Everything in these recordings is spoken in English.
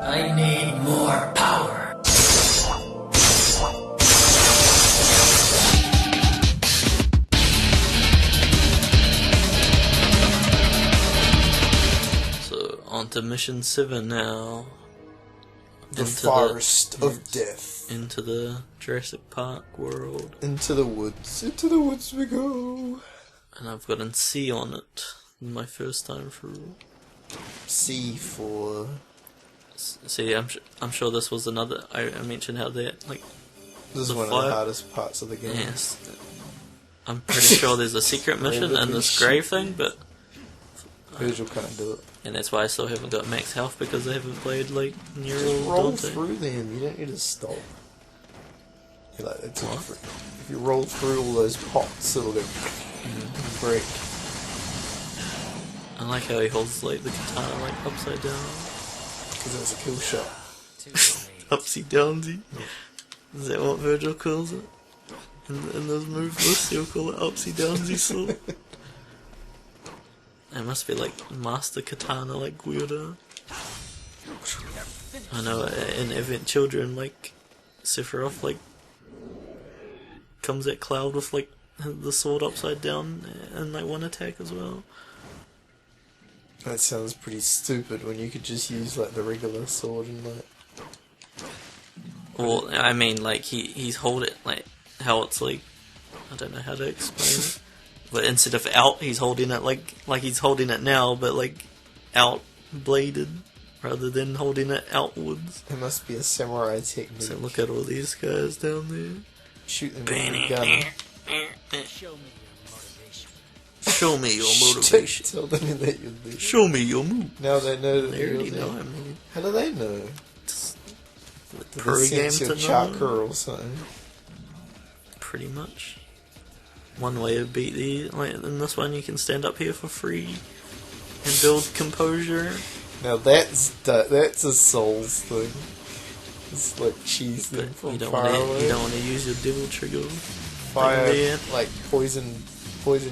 I need more power. So, on to mission 7 now. The forest of death. Into the Jurassic Park world. Into the woods. Into the woods we go. And I've got an C on it. My first time through. C for... See, I'm sure this was another... I mentioned how that, like... This is one of the hardest parts of the game. Yes. I'm pretty sure there's a secret mission in this grave thing, but... Vergil can't do it. And that's why I still haven't got max health, because I haven't played, like, Neural Just roll Dante. through them, you don't need to stop. You're like, that's if you roll through all those pots, it'll go... break. I like how he holds, like, the katana, like, upside down. Because it's a kill shot. Upsy downsy. Is that what Vergil calls it? In those move lists, he'll call it upsy downsy sword. It must be like Master Katana, like weirder. I know in Event Children, like Sephiroth, like comes at Cloud with like the sword upside down and like one attack as well. That sounds pretty stupid when you could just use like the regular sword and like. Well, I mean, like he's hold it like how it's like. I don't know how to explain it. But instead of out, he's holding it like he's holding it now, but like out bladed rather than holding it outwards. It must be a samurai technique. So look at all these guys down there. Shoot them with a gun. Show me your motivation. Tell them that you're there. Show me your move. Now they know that They already you're know there. I mean. How do they know? Per game sense to your know. chakra or something. Pretty much. One way to beat the like in this one, you can stand up here for free and build composure. Now that's a Souls thing. It's like cheese them But from you don't far want away. to. You don't want to use your devil trigger. Fire like poison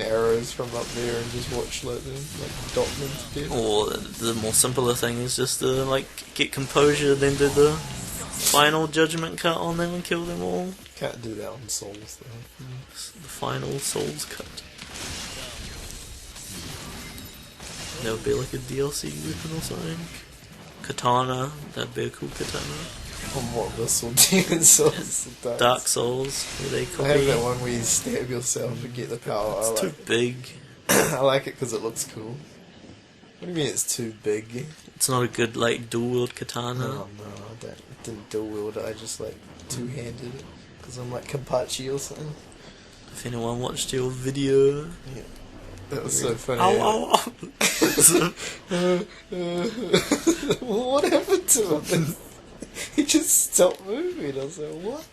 arrows from up there and just watch like them like dot them to death. Or the more simpler thing is just to like get composure, then do the final judgment cut on them and kill them all. Can't do that on Souls though. The final Souls cut. That would be like a DLC weapon or something. Katana, that'd be a cool katana. On what this or Demon Souls? Dark Souls, where they copy. I have that one where you stab yourself and get the power. It's too big. I like it because it looks cool. What do you mean it's too big? It's not a good like dual wield katana. Oh no, I didn't dual wield it. I just like two-handed it because I'm like Kampachi or something. If anyone watched your video, Yeah, that was so funny. ow, ow, What happened to him? He just stopped moving. I was like, what?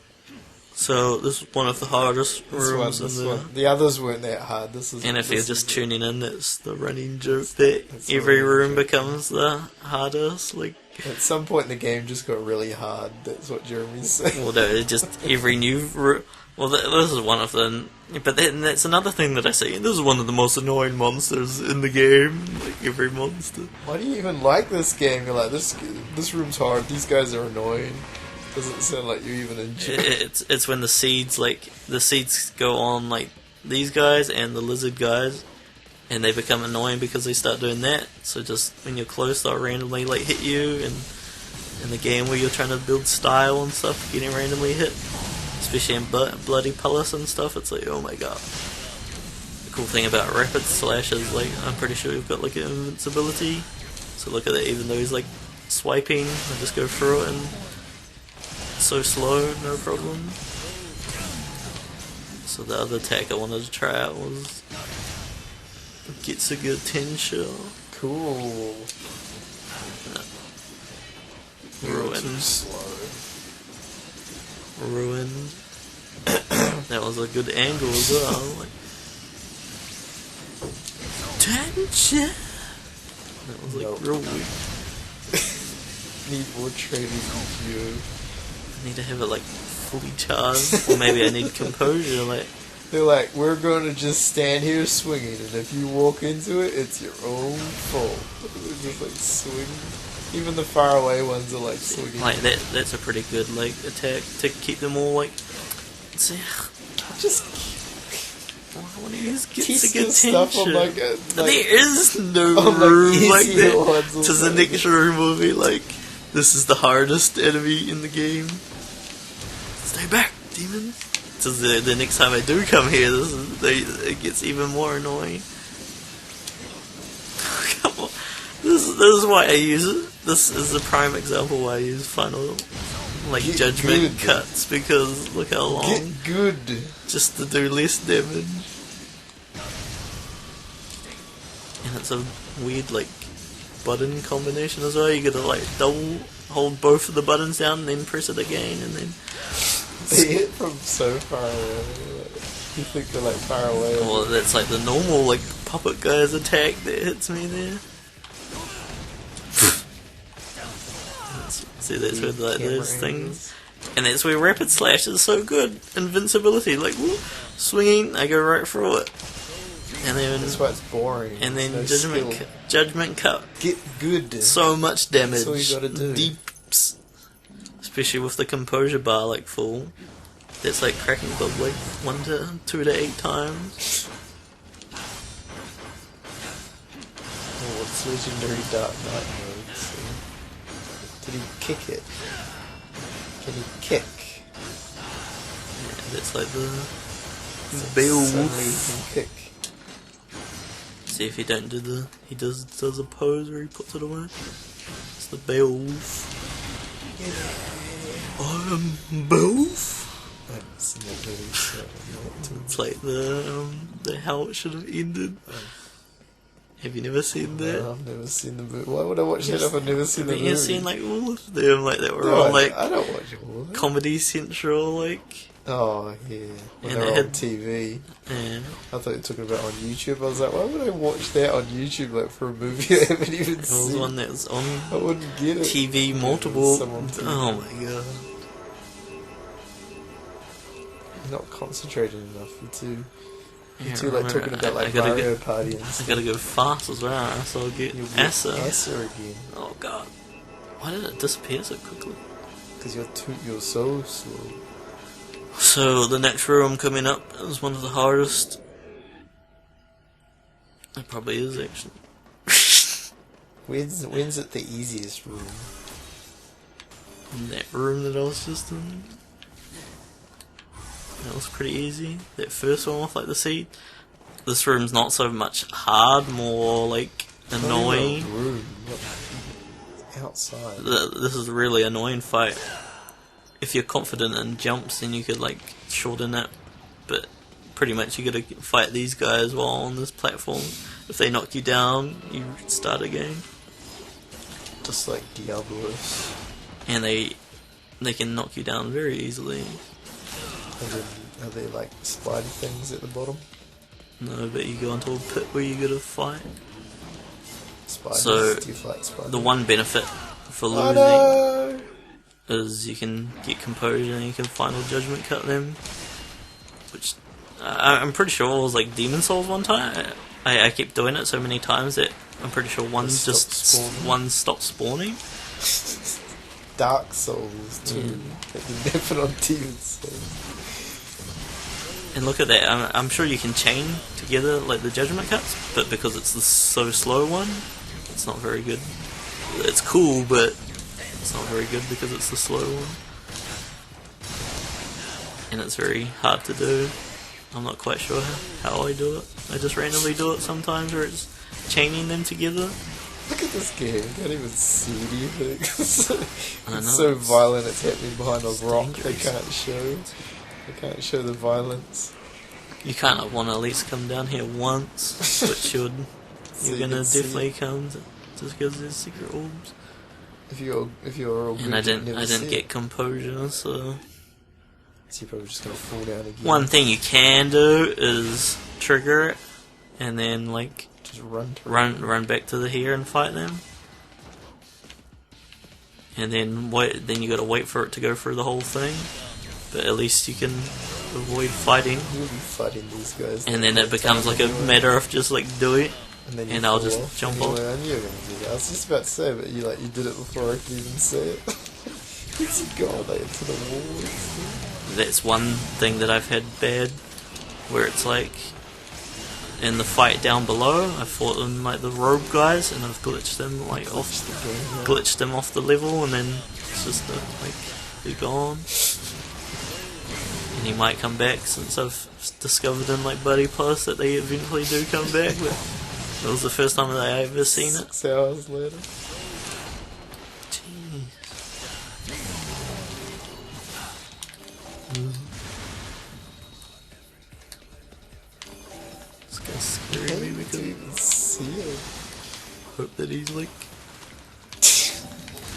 So this is one of the hardest rooms in the. The others weren't that hard. This is. And if you're this just is- tuning in, it's the running joke that That's every all. room becomes the hardest. Like, At some point, the game just got really hard. That's what Jeremy's saying. well, no, it's just every new room. Well, this is one of them. But then that's another thing that I see. This is one of the most annoying monsters in the game. Like every monster. Why do you even like this game? You're like, this room's hard. These guys are annoying. Doesn't sound like you even enjoy it. It's when the seeds go on like these guys and the lizard guys, and they become annoying because they start doing that. So just when you're close, they'll randomly like hit you, and in the game where you're trying to build style and stuff, getting randomly hit, especially in Bloody Palace and stuff, it's like, oh my god. The cool thing about rapid slash is like I'm pretty sure you've got like an invincibility. So look at that, even though he's like swiping, I just go through it and. So slow, no problem. So the other attack I wanted to try out was Getsuga Tensho. Cool. Ruined. Too slow. Ruined. That was a good angle as well. Like, Tensho! That was like real weak. Need more training with you. I need to have it like fully charged, or maybe I need composure. Like They're like, we're going to just stand here swinging, and if you walk into it, it's your own fault. They just like swing. Even the far away ones are like swinging. Like that's a pretty good like attack to keep them all like. See, Just I want to use gets keep to get stuff on attention. like There is no on, like, room like easier that. ones or To the something. next room will be like, this is the hardest enemy in the game. Stay back, demon. To the next time I do come here, it gets even more annoying. Come on. This is why I use it. This is the prime example why I use final like Get judgment good. cuts, because look how long Get good. just to do less damage. And it's a weird like button combination as well. You gotta like double hold both of the buttons down and then press it again, and then They hit from so far away. You think they're like far away. well, that's like the normal like puppet guy's attack that hits me there. See, that's where like those things, and that's where rapid slash is so good. Invincibility, like whoop, swinging, I go right through it, and then That's why it's boring. and then No judgment skill. judgment cut. Get good. So much damage. That's all you gotta do. Deeps. Especially with the composure bar like full. That's like cracking the like 1 to 2 to 8 times. Oh, what's legendary Dark Knight mode? So, did he kick it? Can he kick? Yeah, that's like the Suddenly Beowulf. he can kick. See if he don't do the he does a pose where he puts it away. It's the Beowulf. I am Beowulf. I haven't seen that movie, so I don't know what to. It's like the how it should have ended. Have you never seen that? No, I've never seen the movie. Why would I watch that if I've never seen the movie? You've seen like all of them, like that were No, on like I don't watch all of it. Comedy Central, like Oh, yeah. When And they're it on had- TV. yeah. I thought you were talking about on YouTube. I was like, why would I watch that on YouTube, like, for a movie I haven't even It was seen? one that was on I wouldn't get it. TV It multiple. was some on TV. Oh my god! You're not concentrating enough. You're too, Yeah, like, remember, talking about, like, I gotta Mario go, Party and I stuff. gotta go fast as well, so I'll get You'll get Asa. Asa again. Oh god! Why did it disappear so quickly? Because you're so slow. So the next room coming up is one of the hardest. It probably is actually. When's it the easiest room? That room that I was just in. That was pretty easy. That first one with like the seed. This room's not so much hard, more like annoying. Not even a room. What? Outside. This is a really annoying fight. If you're confident in jumps, then you could like shorten it. But pretty much you gotta fight these guys while on this platform. If they knock you down, you start again. Just like Diablos. And they can knock you down very easily. And then are they like spider things at the bottom? No, but you go into a pit where you gotta fight. Spiders? So, Do you fight spiders? The one benefit for Oh losing no! is you can get composure and you can final judgment cut them. Which I'm pretty sure was like Demon Souls one time. I kept doing it so many times that I'm pretty sure one stopped spawning. stopped spawning. Dark Souls too. They never put on Demon Souls. And look at that, I'm sure you can chain together like the judgment cuts, but because it's the so slow one, it's not very good. It's cool, but it's not very good because it's the slow one. And it's very hard to do. I'm not quite sure how I do it. I just randomly do it sometimes where it's chaining them together. Look at this game. You can't even see anything. I know, It's so it's violent. It's happening behind a rock. They dangerous. can't show. They can't show the violence. You kind of want to at least come down here once, which you're So you gonna can see definitely it. come just because there's secret orbs. If you're all good, And I you'd didn't never see get it. composure, so. So you're probably just gonna fall down again. One thing you can do is trigger it, and then like Just run. To run back to the here and fight them, and then wait. Then you got to wait for it to go through the whole thing. But at least you can avoid fighting, You'll be fighting these guys. and then it becomes like a matter of just like do it, then and I'll fall just off jump anyway. off. I knew you were gonna do that. I was just about to say, but you did it before I could even say it. It's gone like into the wall. That's one thing that I've had bad, where it's like in the fight down below, I fought them like the robe guys, and I've glitched them like glitched them off the level, and then it's just like they're gone. And he might come back, since I've discovered in like Buddy Plus that they eventually do come back, but it was the first time that I ever seen it. 6 hours later. Jeez. This guy's scaring me because You can see it. I hope that he's like,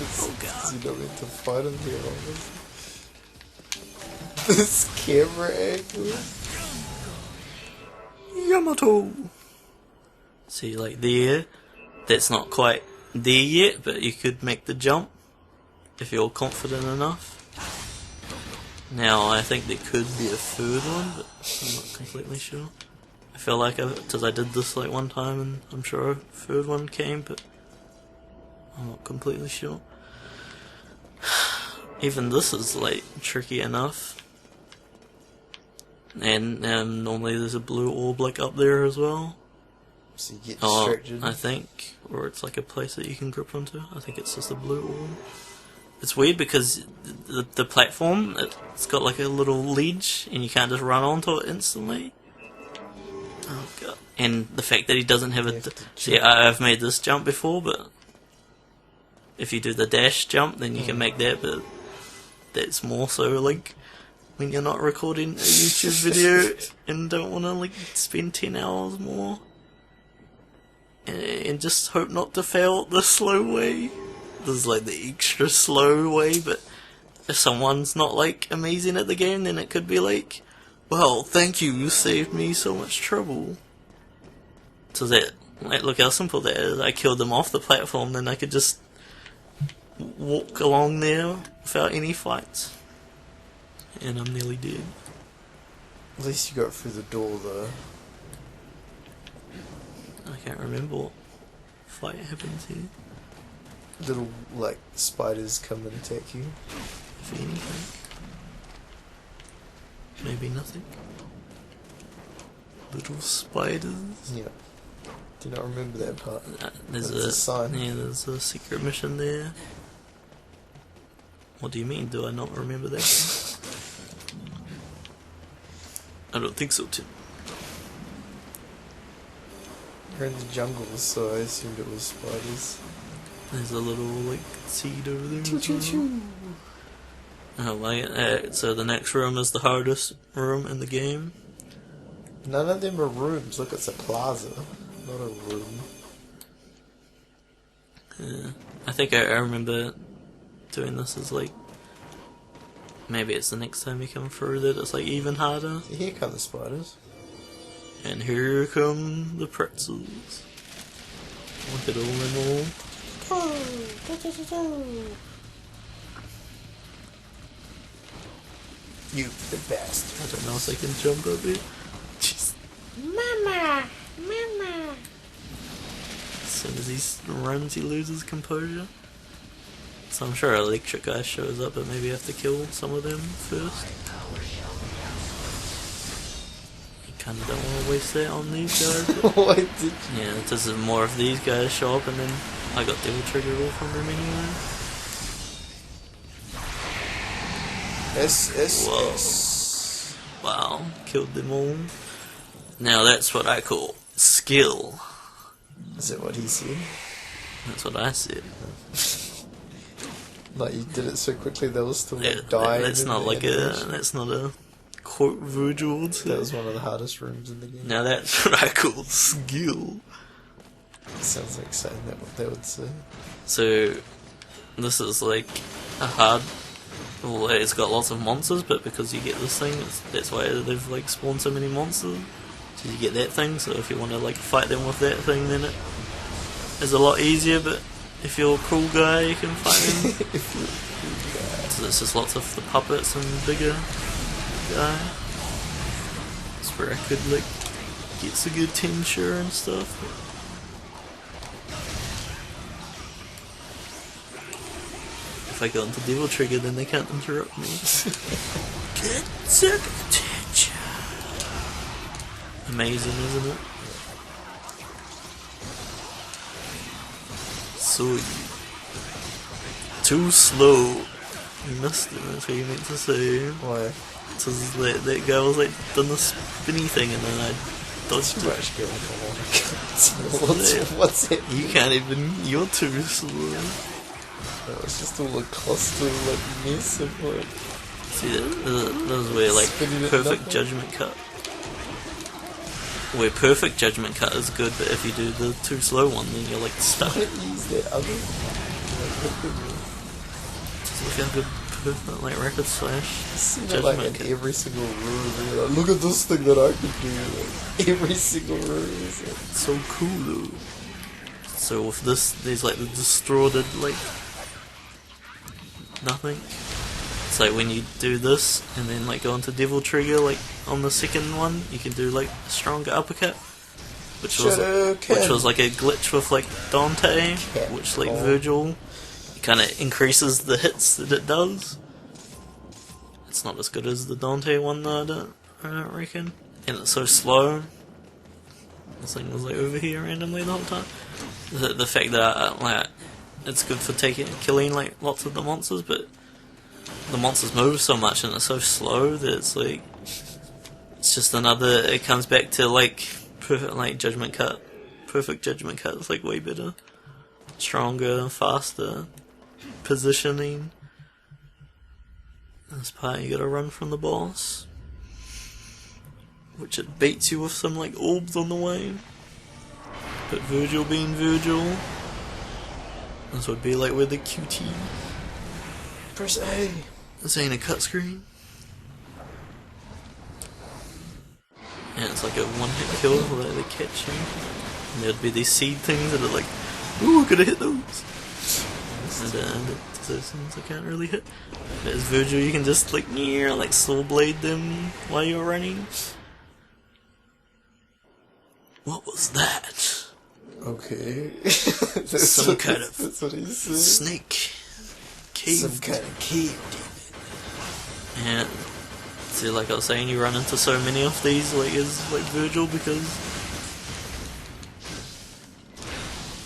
Oh god. You don't need to fight him here, obviously. This camera angle. Yamato! See, like there, that's not quite there yet, but you could make the jump if you're confident enough. Now, I think there could be a third one, but I'm not completely sure. I feel like, because I did this like one time, and I'm sure a third one came, but I'm not completely sure. Even this is like tricky enough. And normally there's a blue orb like up there as well. So you get distracted. I think, or it's like a place that you can grip onto. I think it's just a blue orb. It's weird because the platform, it's got like a little ledge and you can't just run onto it instantly. Oh god. And the fact that he doesn't have a... See, I've made this jump before, but if you do the dash jump, then you can make that, but that's more so like when you're not recording a YouTube video and don't want to like spend 10 hours more and just hope not to fail the slow way. This is like the extra slow way, but if someone's not like amazing at the game, then it could be like, well, thank you, you saved me so much trouble. So that, like, look how simple that is. I killed them off the platform, then I could just walk along there without any fights. And I'm nearly dead. At least you got through the door though. I can't remember what fight happens here. Little, like, spiders come and attack you. If anything. Maybe nothing. Little spiders. Yeah. Do you not remember that part? There's That's a sign. Yeah, there's a secret mission there. What do you mean? Do I not remember that? I don't think so, Tim. You're in the jungle, so I assumed it was spiders. There's a little like seed over there. Choo choo choo. Oh, right. So the next room is the hardest room in the game. None of them are rooms. Look, it's a plaza, not a room. Yeah. I think I remember doing this as like, maybe it's the next time you come through that it's like even harder. See, here come the spiders. And here come the pretzels. Look at all them all. You the best. I don't know if I can jump up here. Jeez. Mama! Mama! As soon as he runs, he loses composure. So I'm sure electric guy shows up, but maybe you have to kill some of them first. You kinda don't want to waste that on these guys. Why did you? Yeah, this is more of these guys show up, and then I got Devil Trigger all from them anyway. S. Wow, killed them all. Now that's what I call skill. Is that what he said? That's what I said. Like you did it so quickly, they were still Yeah, like dying. that's not like that's not a quote Vergil. That was one of the hardest rooms in the game. Now that's what I call skill. Sounds like saying that what they would say. So this is like a hard. Well, it's got lots of monsters, but because you get this thing, that's why they've like spawned so many monsters. So you get that thing. So if you want to like fight them with that thing, then it is a lot easier. But if you're a cool guy, you can fight them. So there's just lots of the puppets and bigger guy. That's where I could like get some good tincture and stuff. if I go into Devil Trigger, then they can't interrupt me. Get some attention. Amazing, isn't it? So too slow. You missed it. That's what you meant to say. Why? So that guy was like done the spinny thing, and then I dodged Too it. much going on. What's it? You can't even. You're too slow. No, it's just all a cluster like mess of like. See, that was where like Spinning it perfect nothing. judgment cut. Where perfect judgment cut is good, but if you do the too slow one, then you're like stuck. Why don't you use that other? Just look how good perfect like rapid slash See that judgment like in cut. every single room. You're like, look at this thing that I can do. Like, every single room is like, So cool though. So with this, there's like the distorted like nothing. It's like when you do this and then like go into Devil Trigger, like on the second one, you can do like a stronger uppercut, which was like a glitch with like Dante, which like Vergil, it kind of increases the hits that it does. It's not as good as the Dante one though, I don't reckon. And it's so slow. This thing was like over here randomly the whole time. The fact that like it's good for killing like lots of the monsters, but the monsters move so much and it's so slow that it's like it's just another. It comes back to like perfect like judgment cut. Perfect judgment cut is like way better, stronger, faster positioning. This part you gotta run from the boss, which it beats you with some like orbs on the way. But Vergil being Vergil, this would be like with the QT. press A. This ain't a cut screen. And it's like a one-hit kill where they catch you. And there'd be these seed things that are like, ooh, I could have hit those. And those things I can't really hit. But as Vergil, you can just like saw blade them while you're running. What was that? Okay. Some kind of That's what he said. snake. Cave. Some kind of cave demon. And see, like I was saying, you run into so many of these, like Vergil,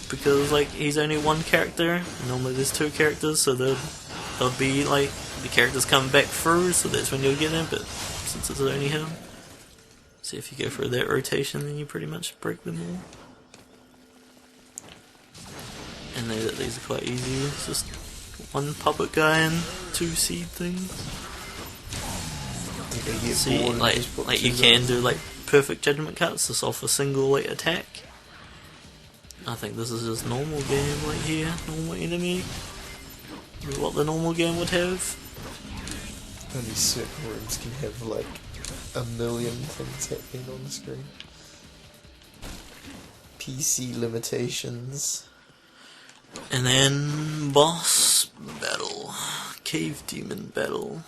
because like he's only one character. And normally there's two characters, so there'll be like the characters come back through, so that's when you'll get them. But since it's only him, see if you go through that rotation, then you pretty much break them all. And these are quite easy. It's just one puppet guy and two seed things. See, like you can do like perfect judgment cuts just off a single like attack. I think this is just normal game like here, normal enemy. What the normal game would have. Only certain rooms can have like a million things happening on the screen. PC limitations. And then boss battle, cave demon battle.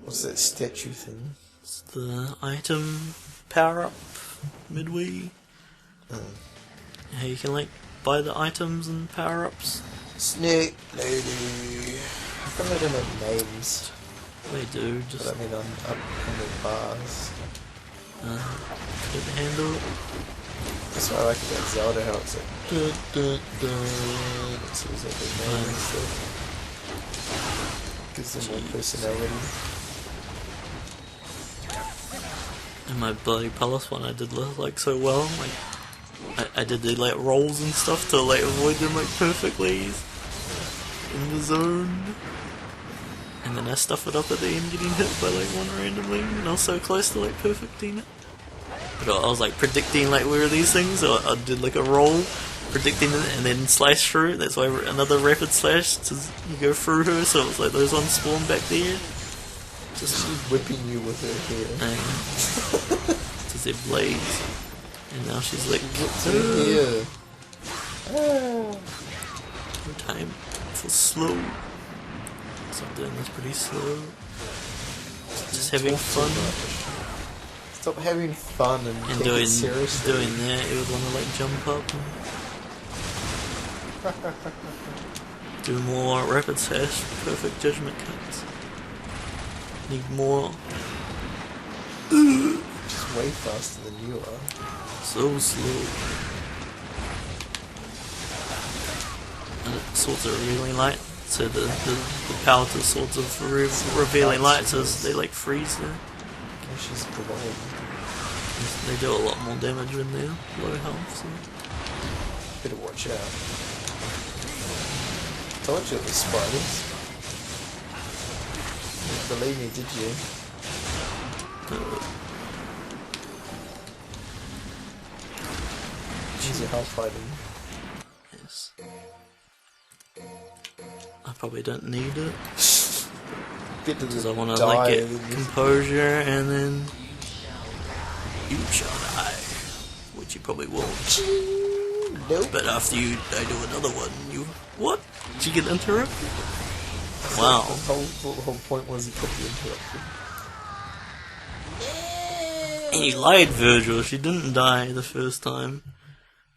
What's that statue thing? It's the item power up midway. How you can like buy the items and power ups. Snake lady. How come they don't have names? They do, just But I mean up on the bars. couldn't handle it. That's what I like about Zelda, how it's like dun dun dun. It says like their name and stuff. Gives them more personality. In my bloody palace one, I did like so well. Like I did the like rolls and stuff to like avoid them like perfectly in the zone. And then I stuff it up at the end, getting hit by like one randomly, and I was so close to like perfecting it. But I was like predicting like where are these things, so I did like a roll, predicting it, and then slash through. That's why another rapid slash to you go through her. So it was like those ones spawn back there. Just she's whipping you with her hair. Just their blades, and now she's like What's her hair? time for slow. So I'm doing this pretty slow. Just having fun. Stop having fun and take doing it seriously. doing that, you would want to like jump up. Do more rapid slash, perfect judgment cuts. Need more. Just way faster than you are. So slow. And swords are revealing light, so the power to swords of revealing lights is they like freeze there. Oh, she's glowing. They do a lot more damage when they're low health, so. Better watch out. Told you it was spiders. Didn't believe me, did you? Use your health item. Yes. I probably don't need it. Get to Because I the want to die like get and then composure and then you shall die, which you probably won't. nope. But after you I do another one, you what? Did you get interrupted? Wow. The whole point was he could be interrupted. And you lied, Vergil. She didn't die the first time,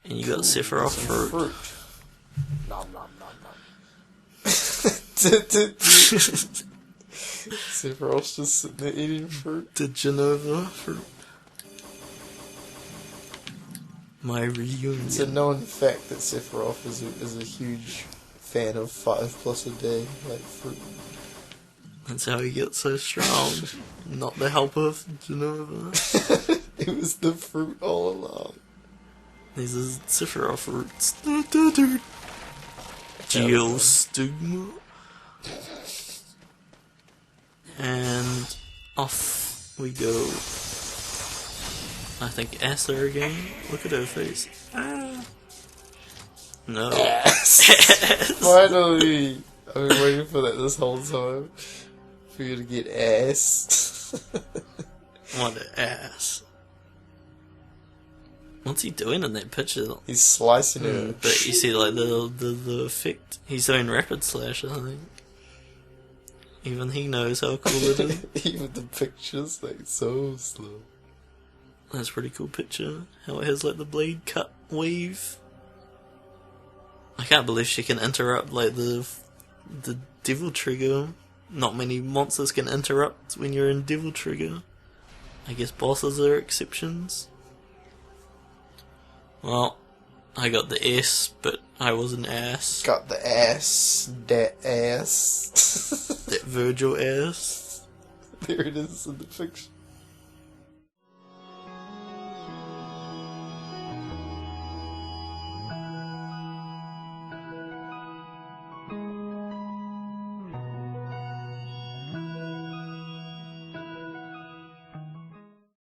and you got Sephiroth Some fruit. Nom nom nom nom. Sephiroth's just sitting there eating fruit. The Genova fruit. My reunion. It's a known fact that Sephiroth is a huge fan of 5 plus a day, like fruit. That's how he gets so strong. Not the help of Genova. It was the fruit all along. These are Sephiroth fruits. Geostigma. And off we go. I think Asa again. Look at her face. Ah. No. Finally! I've been waiting for that this whole time. For you to get ass. What an ass. What's he doing in that picture? He's slicing it. But you see like the effect. He's doing rapid slash, I think. Even he knows how cool it is. Even the picture's like so slow. That's a pretty cool picture. How it has like the blade cut wave. I can't believe she can interrupt like the devil trigger. Not many monsters can interrupt when you're in devil trigger. I guess bosses are exceptions. Well, I got the S, but I was an ass. Got the ass. That ass. That Vergil ass. There it is in the picture.